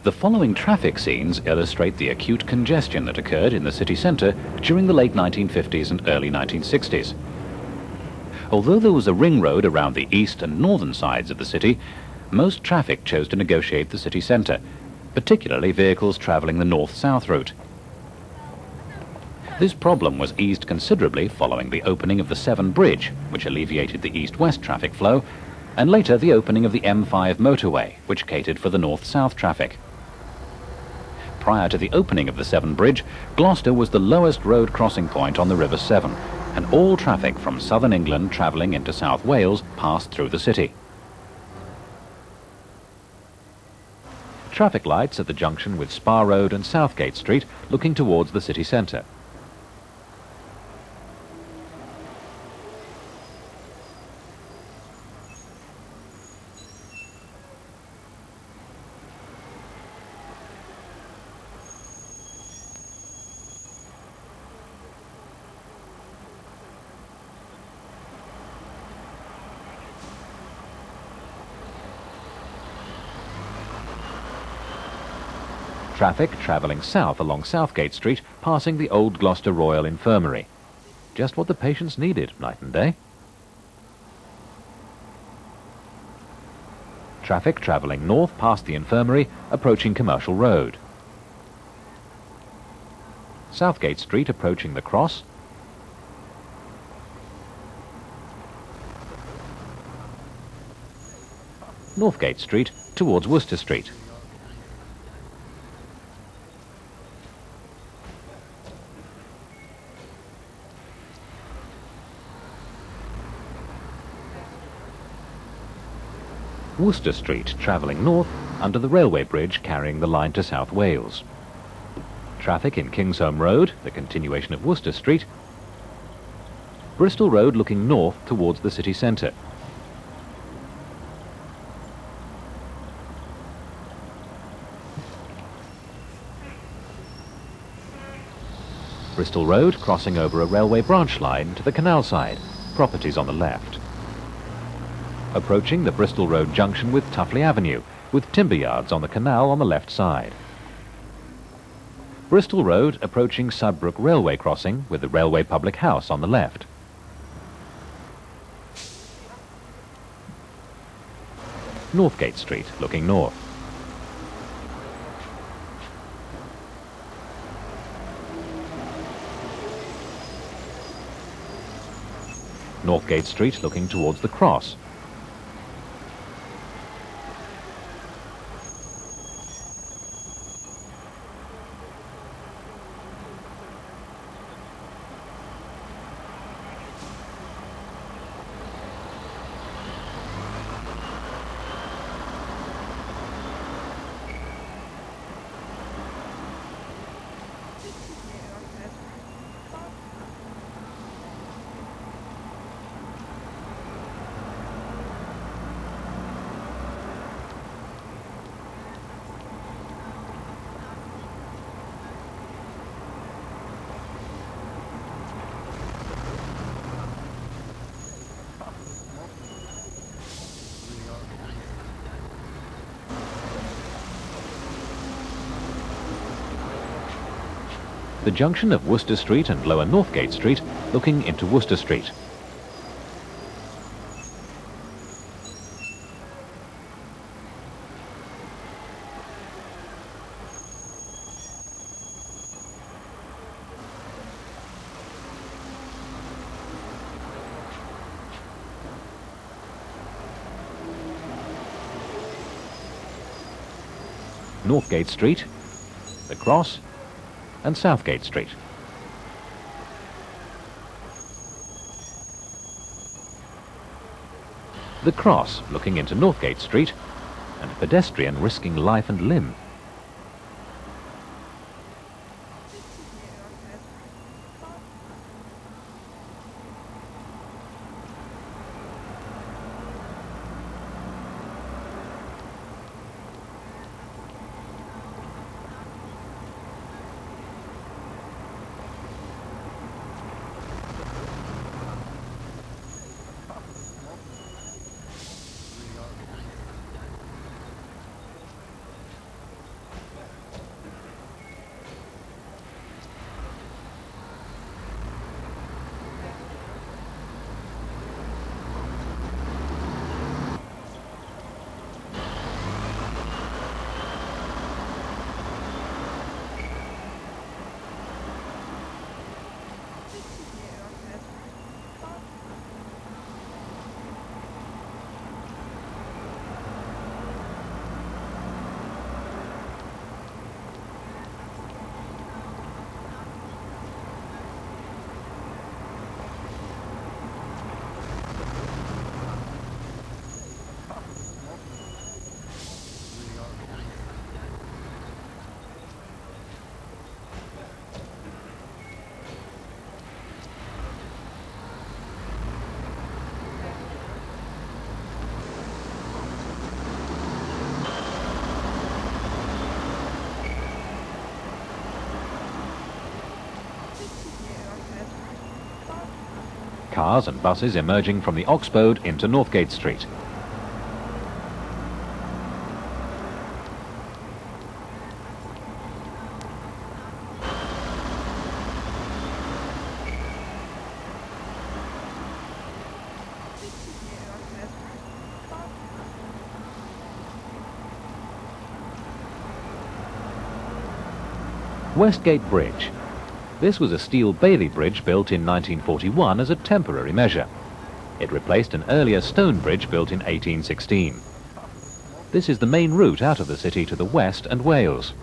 The following traffic scenes illustrate the acute congestion that occurred in the city centre during the late 1950s and early 1960s. Although there was a ring road around the east and northern sides of the city, most traffic chose to negotiate the city centre, particularly vehicles travelling the north-south route. This problem was eased considerably following the opening of the Severn Bridge, which alleviated the east-west traffic flow, and later the opening of the M5 motorway, which catered for the north-south traffic. Prior to the opening of the Severn Bridge, Gloucester was the lowest road crossing point on the River Severn, and all traffic from southern England travelling into South Wales passed through the city. Traffic lights at the junction with Spa Road and Southgate Street looking towards the city centre. Traffic travelling south along Southgate Street, passing the old Gloucester Royal Infirmary. Just what the patients needed night and day. Traffic travelling north past the infirmary, approaching Commercial Road. Southgate Street approaching the Cross. Northgate Street towards Worcester Street. Worcester Street travelling north under the railway bridge carrying the line to South Wales. Traffic in Kingsholm Road, the continuation of Worcester Street. Bristol Road looking north towards the city centre. Bristol Road crossing over a railway branch line to the canal side, properties on the left. Approaching the Bristol Road junction with Tuffley Avenue, with timber yards on the canal on the left side. Bristol Road approaching Sudbrook Railway crossing with the Railway Public House on the left. Northgate Street looking north. Northgate Street looking towards the Cross. The junction of Worcester Street and Lower Northgate Street looking into Worcester Street. Northgate Street, the Cross, and Southgate Street. The Cross looking into Northgate Street, and a pedestrian risking life and limb. cars and buses emerging from the Oxbow into Northgate Street. Westgate Bridge. This was a steel bailey bridge built in 1941 as a temporary measure. It replaced an earlier stone bridge built in 1816. This is the main route out of the city to the west and Wales.